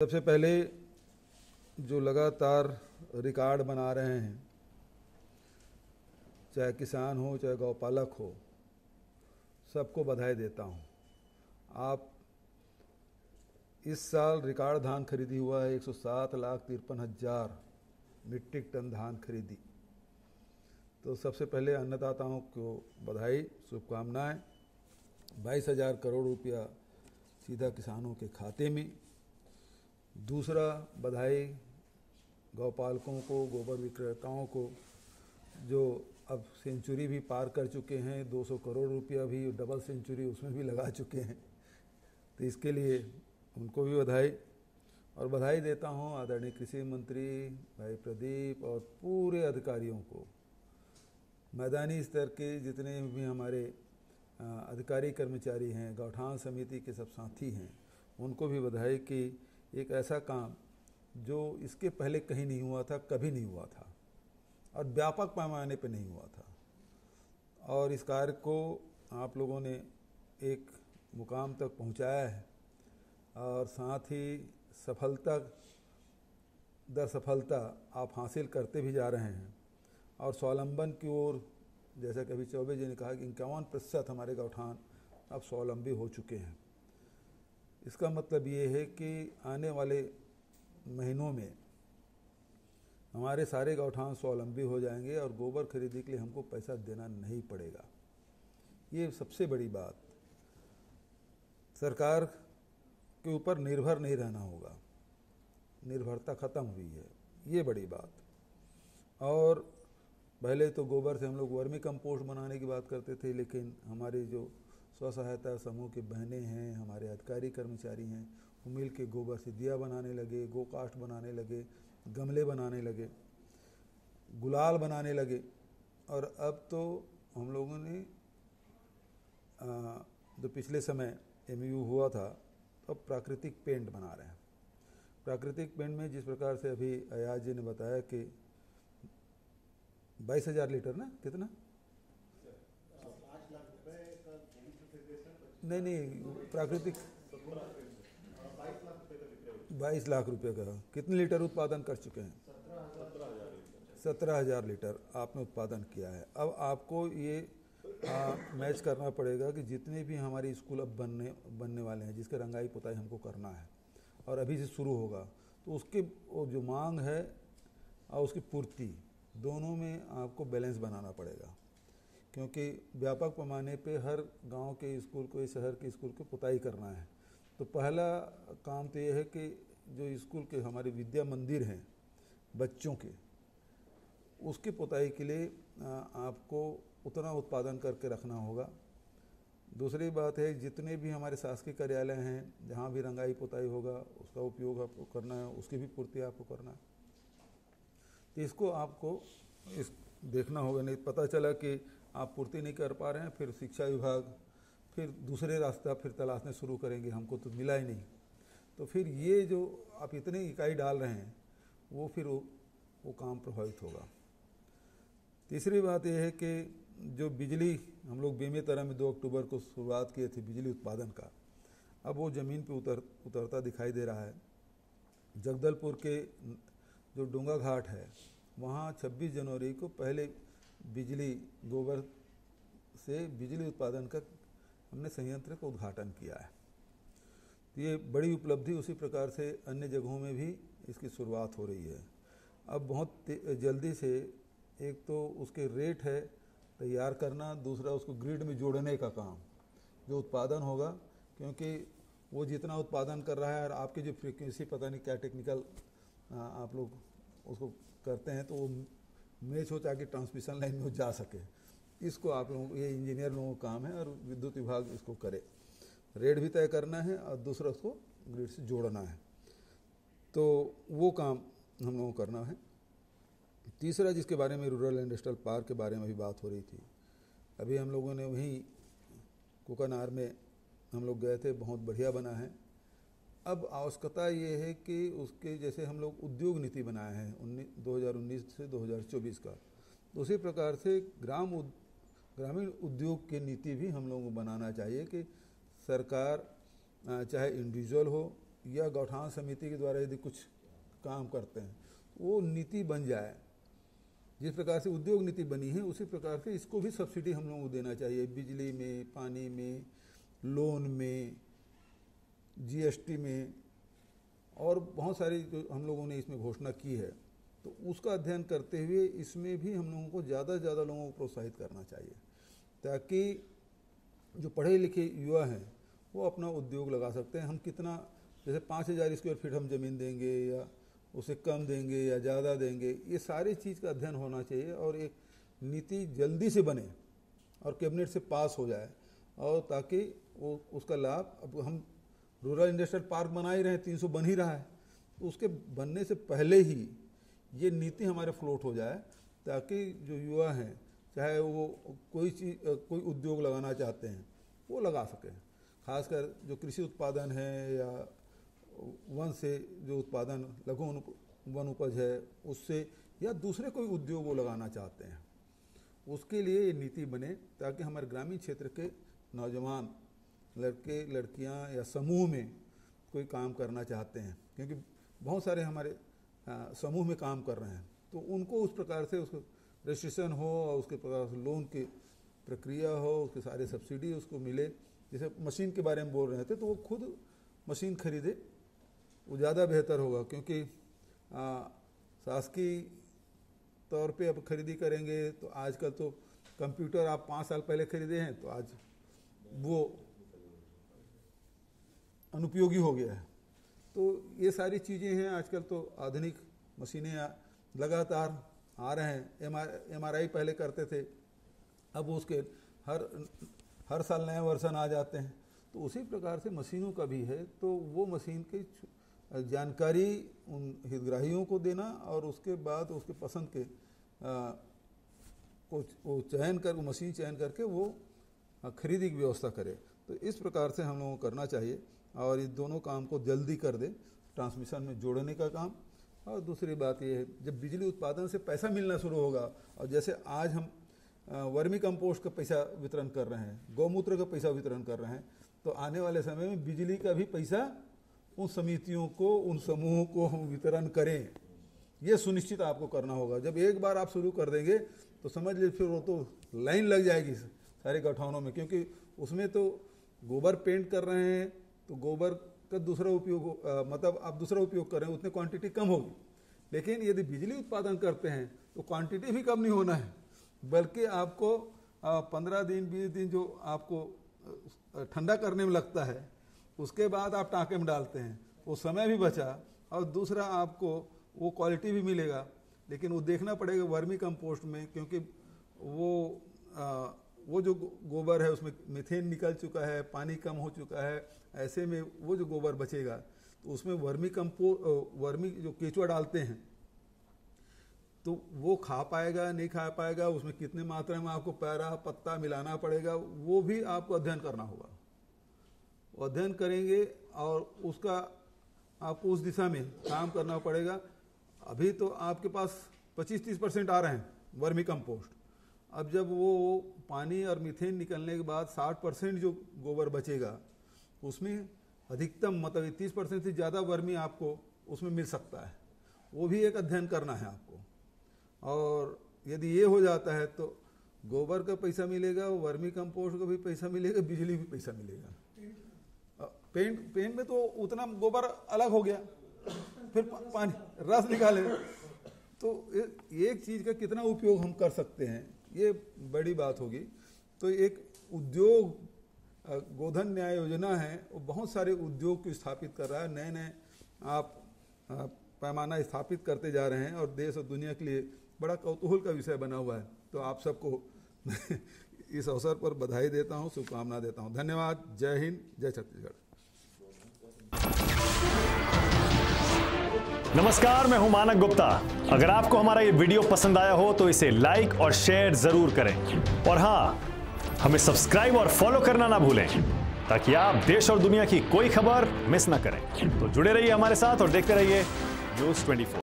सबसे पहले जो लगातार रिकॉर्ड बना रहे हैं, चाहे किसान हो चाहे गौपालक हो, सबको बधाई देता हूं। आप इस साल रिकॉर्ड धान खरीदी हुआ है, 107,53,000 मीट्रिक टन धान खरीदी। तो सबसे पहले अन्नदाताओं को बधाई, शुभकामनाएं। 22,000 करोड़ रुपया सीधा किसानों के खाते में। दूसरा, बधाई गौपालकों को, गोबर विक्रेताओं को, जो अब सेंचुरी भी पार कर चुके हैं। 200 करोड़ रुपया भी डबल सेंचुरी उसमें भी लगा चुके हैं। तो इसके लिए उनको भी बधाई। और बधाई देता हूं आदरणीय कृषि मंत्री भाई प्रदीप और पूरे अधिकारियों को। मैदानी स्तर के जितने भी हमारे अधिकारी कर्मचारी हैं, गौठान समिति के सब साथी हैं, उनको भी बधाई कि एक ऐसा काम जो इसके पहले कहीं नहीं हुआ था, कभी नहीं हुआ था और व्यापक पैमाने पर नहीं हुआ था, और इस कार्य को आप लोगों ने एक मुकाम तक पहुंचाया है। और साथ ही सफलता दर सफलता आप हासिल करते भी जा रहे हैं। और स्वावलंबन की ओर, जैसा कि अभी चौबे जी ने कहा कि 51% हमारे गौठान अब स्वावलंबी हो चुके हैं। इसका मतलब ये है कि आने वाले महीनों में हमारे सारे गौठान स्वावलंबी हो जाएंगे और गोबर खरीदी के लिए हमको पैसा देना नहीं पड़ेगा। ये सबसे बड़ी बात। सरकार के ऊपर निर्भर नहीं रहना होगा, निर्भरता खत्म हुई है, ये बड़ी बात। और पहले तो गोबर से हम लोग वर्मी कंपोस्ट बनाने की बात करते थे, लेकिन हमारी जो स्व सहायता समूह की बहनें हैं, हमारे अधिकारी कर्मचारी हैं, वो मिल के गोबर से दिया बनाने लगे, गो कास्ट बनाने लगे, गमले बनाने लगे, गुलाल बनाने लगे। और अब तो हम लोगों ने जो पिछले समय MU हुआ था, तो अब प्राकृतिक पेंट बना रहे हैं। प्राकृतिक पेंट में जिस प्रकार से अभी अयाज जी ने बताया कि 22,000 लीटर ना, कितना? नहीं, प्राकृतिक 22 लाख रुपए का कितने लीटर उत्पादन कर चुके हैं? 17,000 लीटर आपने उत्पादन किया है। अब आपको ये मैच करना पड़ेगा कि जितने भी हमारे स्कूल अब बनने वाले हैं, जिसके रंगाई पुताई हमको करना है और अभी से शुरू होगा, तो उसके वो जो मांग है और उसकी पूर्ति, दोनों में आपको बैलेंस बनाना पड़ेगा। क्योंकि व्यापक पैमाने पे हर गांव के स्कूल को, शहर के स्कूल को पुताई करना है। तो पहला काम तो ये है कि जो स्कूल के हमारे विद्या मंदिर हैं बच्चों के, उसकी पुताई के लिए आपको उतना उत्पादन करके रखना होगा। दूसरी बात है, जितने भी हमारे शासकीय कार्यालय हैं, जहाँ भी रंगाई पुताई होगा, उसका उपयोग आपको करना है, उसकी भी पूर्ति आपको करना है। तो इसको आपको देखना होगा। नहीं पता चला कि आप पूर्ति नहीं कर पा रहे हैं, फिर शिक्षा विभाग फिर दूसरे रास्ता फिर तलाशने शुरू करेंगे, हमको तो मिला ही नहीं। तो फिर ये जो आप इतनी इकाई डाल रहे हैं, वो फिर वो काम प्रभावित होगा। तीसरी बात यह है कि जो बिजली हम लोग बेमेतरा में 2 अक्टूबर को शुरुआत किए थे बिजली उत्पादन का, अब वो ज़मीन पे उतरता दिखाई दे रहा है। जगदलपुर के जो डूंगा घाट है, वहाँ 26 जनवरी को पहले बिजली गोबर से बिजली उत्पादन का हमने संयंत्र का उद्घाटन किया है। तो ये बड़ी उपलब्धि। उसी प्रकार से अन्य जगहों में भी इसकी शुरुआत हो रही है। अब बहुत जल्दी से एक तो उसके रेट है तैयार करना, दूसरा उसको ग्रिड में जोड़ने का काम जो उत्पादन होगा, क्योंकि वो जितना उत्पादन कर रहा है और आपकी जो फ्रीक्वेंसी, पता नहीं क्या टेक्निकल आप लोग उसको करते हैं, तो वो मैच हो ताकि ट्रांसमिशन लाइन में जा सके। इसको आप लोगों, ये इंजीनियर लोगों का काम है और विद्युत विभाग इसको करे। रेट भी तय करना है और दूसरा उसको ग्रिड से जोड़ना है, तो वो काम हम लोगों को करना है। तीसरा, जिसके बारे में रूरल इंडस्ट्रियल पार्क के बारे में भी बात हो रही थी, अभी हम लोगों ने वहीं कुकानार में हम लोग गए थे, बहुत बढ़िया बना है। अब आवश्यकता ये है कि उसके जैसे हम लोग उद्योग नीति बनाए हैं 2019 से 2024 का, तो उसी प्रकार से ग्रामीण उद्योग की नीति भी हम लोगों को बनाना चाहिए कि सरकार चाहे इंडिविजुअल हो या गौठान समिति के द्वारा यदि कुछ काम करते हैं, वो नीति बन जाए। जिस प्रकार से उद्योग नीति बनी है उसी प्रकार से इसको भी सब्सिडी हम लोगों को देना चाहिए, बिजली में, पानी में, लोन में, जीएसटी में, और बहुत सारी जो हम लोगों ने इसमें घोषणा की है। तो उसका अध्ययन करते हुए इसमें भी हम लोगों को ज़्यादा से ज़्यादा लोगों को प्रोत्साहित करना चाहिए, ताकि जो पढ़े लिखे युवा हैं वो अपना उद्योग लगा सकते हैं। हम कितना, जैसे 5000 स्क्वायर फीट हम ज़मीन देंगे या उसे कम देंगे या ज़्यादा देंगे, ये सारी चीज़ का अध्ययन होना चाहिए और एक नीति जल्दी से बने और कैबिनेट से पास हो जाए, और ताकि वो उसका लाभ, अब हम रूरल इंडस्ट्रियल पार्क बना ही रहे हैं, 300 बन ही रहा है, तो उसके बनने से पहले ही ये नीति हमारे फ्लोट हो जाए, ताकि जो युवा हैं चाहे वो कोई उद्योग लगाना चाहते हैं वो लगा सकें। खासकर जो कृषि उत्पादन है या वन से जो उत्पादन, लघु वन उपज है उससे, या दूसरे कोई उद्योग वो लगाना चाहते हैं, उसके लिए ये नीति बने, ताकि हमारे ग्रामीण क्षेत्र के नौजवान लड़के लड़कियां या समूह में कोई काम करना चाहते हैं, क्योंकि बहुत सारे हमारे समूह में काम कर रहे हैं, तो उनको उस प्रकार से उसको रजिस्ट्रेशन हो और उसके प्रकार से लोन की प्रक्रिया हो, उसके सारे सब्सिडी उसको मिले। जैसे मशीन के बारे में बोल रहे थे, तो वो खुद मशीन खरीदे, वो ज़्यादा बेहतर होगा, क्योंकि शासकीय तौर पे अब खरीदी करेंगे तो आजकल तो कंप्यूटर आप 5 साल पहले खरीदे हैं तो आज वो अनुपयोगी हो गया है। तो ये सारी चीज़ें हैं, आजकल तो आधुनिक मशीनें लगातार आ रहे हैं। MRI पहले करते थे, अब उसके हर साल नए वर्जन आ जाते हैं। तो उसी प्रकार से मशीनों का भी है, तो वो मशीन की जानकारी उन हितग्राहियों को देना और उसके बाद उसके पसंद के वो चयन कर, मशीन चयन करके वो खरीदी की व्यवस्था करे। तो इस प्रकार से हम लोगों को करना चाहिए, और इस दोनों काम को जल्दी कर दे, ट्रांसमिशन में जोड़ने का काम। और दूसरी बात ये है, जब बिजली उत्पादन से पैसा मिलना शुरू होगा, और जैसे आज हम वर्मी कंपोस्ट का पैसा वितरण कर रहे हैं, गौमूत्र का पैसा वितरण कर रहे हैं, तो आने वाले समय में बिजली का भी पैसा उन समितियों को, उन समूहों को हम वितरण करें, ये सुनिश्चित आपको करना होगा। जब एक बार आप शुरू कर देंगे तो समझ लीजिए फिर वो तो लाइन लग जाएगी सारे गौठानों में, क्योंकि उसमें तो गोबर पेंट कर रहे हैं, तो गोबर का दूसरा उपयोग, मतलब आप दूसरा उपयोग कर रहे हैं, उतनी क्वांटिटी कम होगी। लेकिन यदि बिजली उत्पादन करते हैं तो क्वांटिटी भी कम नहीं होना है, बल्कि आपको 15 दिन 20 दिन जो आपको ठंडा करने में लगता है, उसके बाद आप टाँके में डालते हैं, वो समय भी बचा, और दूसरा आपको वो क्वालिटी भी मिलेगा। लेकिन वो देखना पड़ेगा वर्मी कंपोस्ट में, क्योंकि वो जो गोबर है उसमें मीथेन निकल चुका है, पानी कम हो चुका है, ऐसे में वो जो गोबर बचेगा तो उसमें वर्मी जो केचुआ डालते हैं तो वो खा पाएगा नहीं खा पाएगा, उसमें कितने मात्रा में आपको पैरा पत्ता मिलाना पड़ेगा, वो भी आपको अध्ययन करना होगा। अध्ययन करेंगे और उसका आपको उस दिशा में काम करना पड़ेगा। अभी तो आपके पास 25-30% आ रहे हैं वर्मी कंपोस्ट, अब जब वो पानी और मीथेन निकलने के बाद 60% जो गोबर बचेगा, उसमें अधिकतम मतलब 30% से ज़्यादा वर्मी आपको उसमें मिल सकता है। वो भी एक अध्ययन करना है आपको, और यदि ये हो जाता है तो गोबर का पैसा मिलेगा, वर्मी कंपोस्ट का भी पैसा मिलेगा, बिजली भी पैसा मिलेगा। पेंट में तो उतना गोबर अलग हो गया, फिर पानी रस निकाले, तो एक चीज़ का कितना उपयोग हम कर सकते हैं, ये बड़ी बात होगी। तो एक उद्योग गोधन न्याय योजना है, वो बहुत सारे उद्योग को स्थापित कर रहा है, नए नए आप पैमाना स्थापित करते जा रहे हैं, और देश और दुनिया के लिए बड़ा कौतूहल का विषय बना हुआ है। तो आप सबको इस अवसर पर बधाई देता हूँ, शुभकामना देता हूँ। धन्यवाद। जय हिंद, जय छत्तीसगढ़। नमस्कार, मैं हूं मानक गुप्ता। अगर आपको हमारा ये वीडियो पसंद आया हो तो इसे लाइक और शेयर जरूर करें, और हाँ, हमें सब्सक्राइब और फॉलो करना ना भूलें, ताकि आप देश और दुनिया की कोई खबर मिस ना करें। तो जुड़े रहिए हमारे साथ और देखते रहिए न्यूज़ 24।